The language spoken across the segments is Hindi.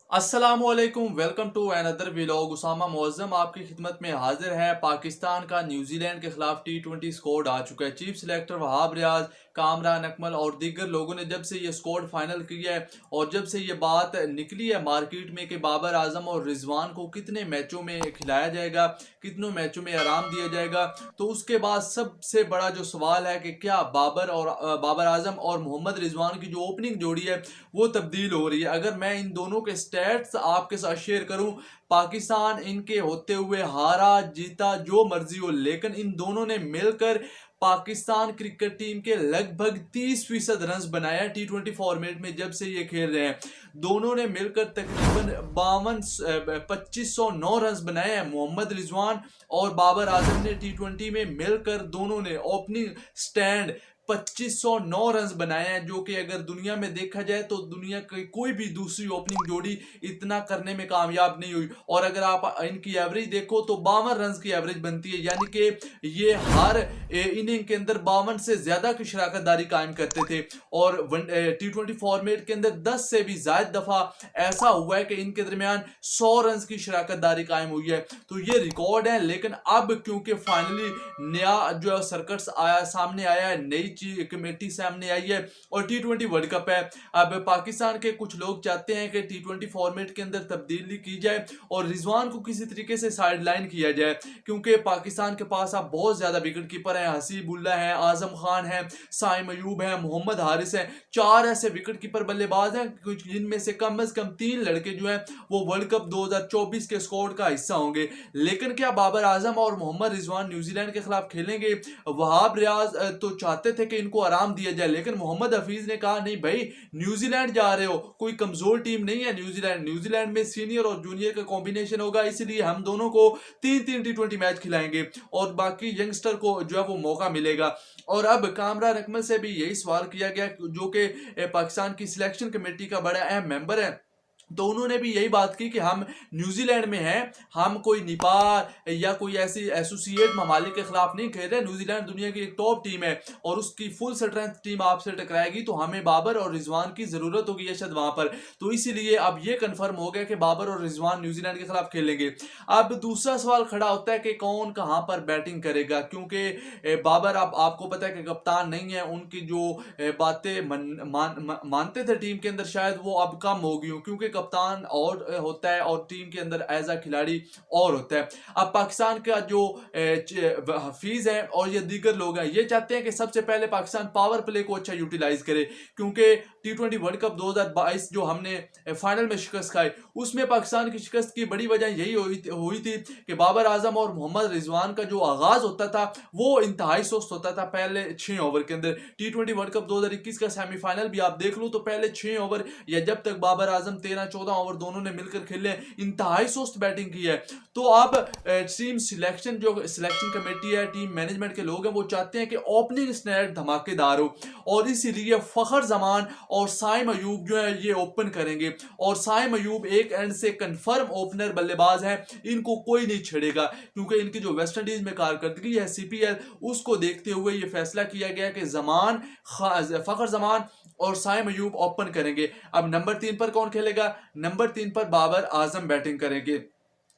अस्सलामुअलैकुम, welcome to another vlog. Usama Muazzam आपकी खिदमत में हाजिर है। पाकिस्तान का न्यूजीलैंड के खिलाफ T20 स्क्वाड आ चुका है। चीफ सिलेक्टर वहाब रियाज, कामरान अकमल और दीगर लोगों ने जब से ये स्क्वाड फाइनल किया है और जब से ये बात निकली है मार्केट में कि बाबर आजम और रिजवान को कितने मैचों में खिलाया जाएगा, कितनों मैचों में आराम दिया जाएगा, तो उसके बाद सबसे बड़ा जो सवाल है कि क्या बाबर आजम और मोहम्मद रिजवान की जो ओपनिंग जोड़ी है वो तब्दील हो रही है। अगर मैं इन दोनों के स्टैट्स आपके साथ शेयर करूं, पाकिस्तान इनके होते हुए हारा जीता जो मर्जी हो, लेकिन इन दोनों ने मिलकर पाकिस्तान क्रिकेट टीम के लगभग 30% रन बनाया T20 फॉर्मेट में जब से ये खेल रहे हैं। दोनों ने मिलकर तकरीबन 2509 रन बनाए हैं। मोहम्मद रिजवान और बाबर आजम ने T20 में मिलकर दोनों ने ओपनिंग स्टैंड 2509 रन बनाए हैं, जो कि अगर दुनिया में देखा जाए तो दुनिया की कोई भी दूसरी ओपनिंग जोड़ी इतना करने में कामयाब नहीं हुई। और अगर आप इनकी एवरेज देखो तो 52 रन की एवरेज बनती है, यानी कि ये हर इनिंग के अंदर 52 से ज्यादा की शराकतदारी कायम करते थे। और T20 फॉर्मेट के अंदर 10 से भी ज्यादा दफा ऐसा हुआ है कि इनके दरमियान 100 रन की शराकतदारी कायम हुई है। तो ये रिकॉर्ड है, लेकिन अब क्योंकि फाइनली नया जो सर्कट्स आया सामने आया है, नई कमेटी सामने आई है और T20 वर्ल्ड कप है, अब पाकिस्तान के कुछ लोग चाहते हैं कि T20 फॉर्मेट के अंदर तब्दीली की जाए और रिजवान को किसी तरीके से साइडलाइन किया जाए, क्योंकि पाकिस्तान के पास अब बहुत ज्यादा विकेट कीपर हैं। हसीबुल्ला है, आजम खान है, साइम अयूब है, मोहम्मद हारिस है। 4 ऐसे विकेट कीपर बल्लेबाज हैं जिनमें से कम 3 लड़के जो हैं वो वर्ल्ड कप 2024 के स्क्वाड का हिस्सा होंगे। लेकिन क्या बाबर आजम और मोहम्मद रिजवान न्यूजीलैंड के खिलाफ खेलेंगे? वहाब रियाज तो चाहते थे कि इनको आराम दिया जाए, लेकिन मोहम्मद हफीज ने कहा नहीं भाई, न्यूजीलैंड जा रहे हो, कोई कमजोर टीम नहीं है न्यूजीलैंड में सीनियर और जूनियर का कॉम्बिनेशन होगा, इसलिए हम दोनों को 3-3 T20 मैच खिलाएंगे और बाकी यंगस्टर को जो है वो मौका मिलेगा। और अब कामरान अकमल से भी यही सवाल किया गया, जो कि पाकिस्तान की सिलेक्शन कमेटी का बड़ा अहम मेंबर है, तो उन्होंने भी यही बात की कि हम न्यूजीलैंड में हैं, हम कोई नेपाल या कोई ऐसी एसोसिएट ममालिक के खिलाफ नहीं खेल रहे। न्यूजीलैंड दुनिया की एक टॉप टीम है और उसकी फुल स्ट्रेंथ टीम आपसे टकराएगी तो हमें बाबर और रिजवान की जरूरत होगी शायद वहां पर। तो इसीलिए अब ये कंफर्म हो गया कि बाबर और रिजवान न्यूजीलैंड के खिलाफ खेलेंगे। अब दूसरा सवाल खड़ा होता है कि कौन कहां पर बैटिंग करेगा, क्योंकि बाबर अब आपको पता है कि कप्तान नहीं है, उनकी जो बातें मानते थे टीम के अंदर शायद वो अब कम हो गई, क्योंकि कप्तान और होता है और टीम के अंदर एज अ खिलाड़ी और होता है। अब पाकिस्तान का जो हफीज है और ये दीगर लोग हैं, ये चाहते हैं कि सबसे पहले पाकिस्तान पावर प्ले को अच्छा यूटिलाइज करे, क्योंकि T20 वर्ल्ड कप 2022 जो हमने फाइनल में शिकस्त खाई, उसमें पाकिस्तान की शिकस्त की बड़ी वजह यही हुई थी कि बाबर आजम और मोहम्मद रिजवान का जो आगाज होता था वो इंतहाई सुस्त होता था पहले 6 ओवर के अंदर। T20 वर्ल्ड कप 2021 का सेमीफाइनल भी आप देख लो तो पहले 6 ओवर या जब तक बाबर आजम 13-14 ओवर दोनों ने मिलकर खेले, इंतहाई सुस्त बैटिंग की है। तो अब टीम सिलेक्शन जो सिलेक्शन कमेटी है, टीम मैनेजमेंट के लोग हैं, वो चाहते हैं कि ओपनिंग स्नैप धमाकेदार हो और इसीलिए फखर जमान और साइम अयूब जो है ये ओपन करेंगे। और साइम अयूब एक एंड से कंफर्म ओपनर बल्लेबाज है, इनको कोई नहीं छेड़ेगा, क्योंकि इनकी जो वेस्ट इंडीज में कारकर्दगी है CPL, उसको देखते हुए ये फैसला किया गया कि फखर जमान और साइम अयूब ओपन करेंगे। अब नंबर 3 पर कौन खेलेगा? नंबर 3 पर बाबर आजम बैटिंग करेंगे।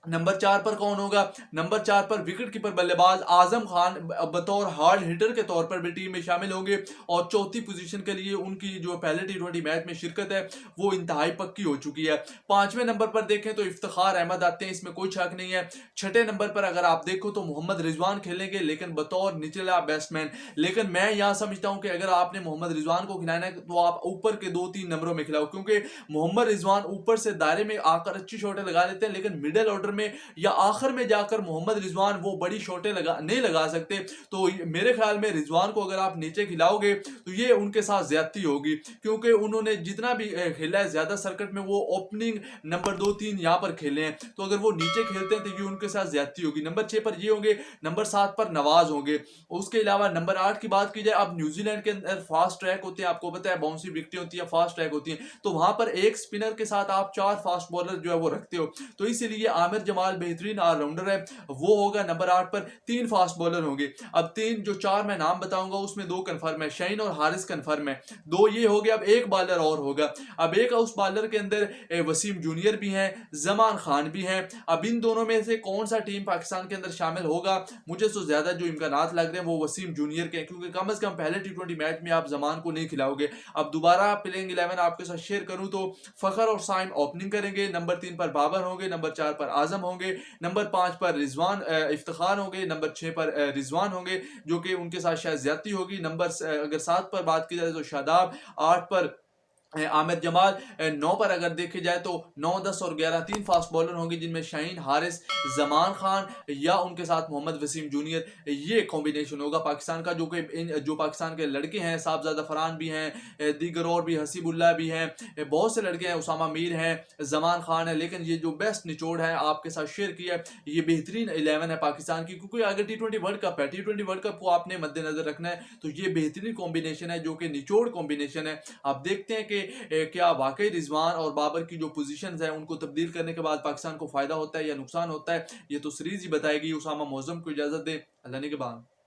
नंबर 4 पर कौन होगा? नंबर 4 पर विकेट कीपर बल्लेबाज आजम खान बतौर हार्ड हिटर के तौर पर भी टीम में शामिल होंगे और चौथी पोजीशन के लिए उनकी जो पहले T20 मैच में शिरकत है वो इंतहाई पक्की हो चुकी है। 5वें नंबर पर देखें तो इफ्तिखार अहमद आते हैं, इसमें कोई शक नहीं है। 6ठे नंबर पर अगर आप देखो तो मोहम्मद रिजवान खेलेंगे, लेकिन बतौर निचला बैट्समैन। लेकिन मैं यहां समझता हूं कि अगर आपने मोहम्मद रिजवान को खिलाना है तो आप ऊपर के 2-3 नंबरों में खिलाओ, क्योंकि मोहम्मद रिजवान ऊपर से दायरे में आकर अच्छी शॉटें लगा लेते हैं, लेकिन मिडिल ऑर्डर में या आखिर में जाकर मोहम्मद रिजवान वो बड़ी शॉटें नहीं लगा सकते। तो मेरे ख्याल में रिजवान को अगर आप नीचे खिलाओगे तो ये उनके साथ ज्यादती होगी, क्योंकि उन्होंने जितना भी खेला है ज्यादा सर्किट में वो ओपनिंग नंबर 2-3 यहां पर खेले हैं, तो अगर वो नीचे खेलते हैं तो ये उनके साथ ज्यादती होगी। नंबर 6 पर ये होंगे, नंबर 7 पर नवाज होंगे। उसके अलावा नंबर 8 की बात की जाए, अब न्यूजीलैंड के अंदर फास्ट ट्रैक होते हैं, आपको पता है बाउंसी विकेटें होती है, फास्ट ट्रैक होती है, तो वहां पर एक स्पिनर के साथ आप 4 फास्ट बॉलर जो है वो रखते हो। तो इसीलिए आमिर आमिर जमाल बेहतरीन ऑलराउंडर है, वो होगा। नंबर 8 पर 3 फास्ट बॉलर होंगे। अब 3 जो 4 मैं नाम बताऊंगा उसमें 2 कंफर्म है, शाहीन और हारिस कंफर्म है, 2 ये हो गया। अब एक बॉलर और होगा। अब एक उस बॉलर के अंदर वसीम जूनियर भी हैं, जमान खान भी हैं। अब इन दोनों में से कौन सा टीम पाकिस्तान के अंदर शामिल होगा, मुझे तो ज्यादा जो इम्कानात लग रहे हैं वो वसीम जूनियर के हैं, क्योंकि कम से कम पहले टी20 मैच में आप जमान को नहीं खिलाओगे। अब दोबारा प्लेइंग 11 आपके साथ शेयर करूं तो फखर और साइम ओपनिंग करेंगे, नंबर 3 पर बाबर होंगे, नंबर 4 पर आजम होंगे, नंबर 5 पर रिजवान इफ्तिखार होंगे, नंबर 6 पर रिजवान होंगे, जो कि उनके साथ शायद ज्यादती होगी। नंबर अगर 7 पर बात की जाए तो शादाब, 8 पर आमिर जमाल, 9 पर अगर देखे जाए तो 9, 10 और 11 3 फास्ट बॉलर होंगे, जिनमें शाहीन, हारिस, जमान खान या उनके साथ मोहम्मद वसीम जूनियर, ये कॉम्बिनेशन होगा पाकिस्तान का। जो पाकिस्तान के लड़के हैं, साहबजादा फरहान भी हैं, दीगर और भी, हसीबुल्ला भी हैं, बहुत से लड़के हैं, उसामा मीर हैं, जमान खान है, लेकिन ये जो बेस्ट निचोड़ है आपके साथ शेयर किया है, ये बेहतरीन 11 है पाकिस्तान की, क्योंकि अगर टी20 वर्ल्ड कप है, टी20 वर्ल्ड कप को आपने मद्देनजर रखना है, तो ये बेहतरीन कॉम्बिनेशन है, जो कि निचोड़ कॉम्बिनेशन है। आप देखते हैं कि क्या वाकई रिजवान और बाबर की जो पोजीशंस है उनको तब्दील करने के बाद पाकिस्तान को फायदा होता है या नुकसान होता है, ये तो सीरीज ही बताएगी। उसामा मौजम को इजाजत दे, अल्लाह ने के बाद।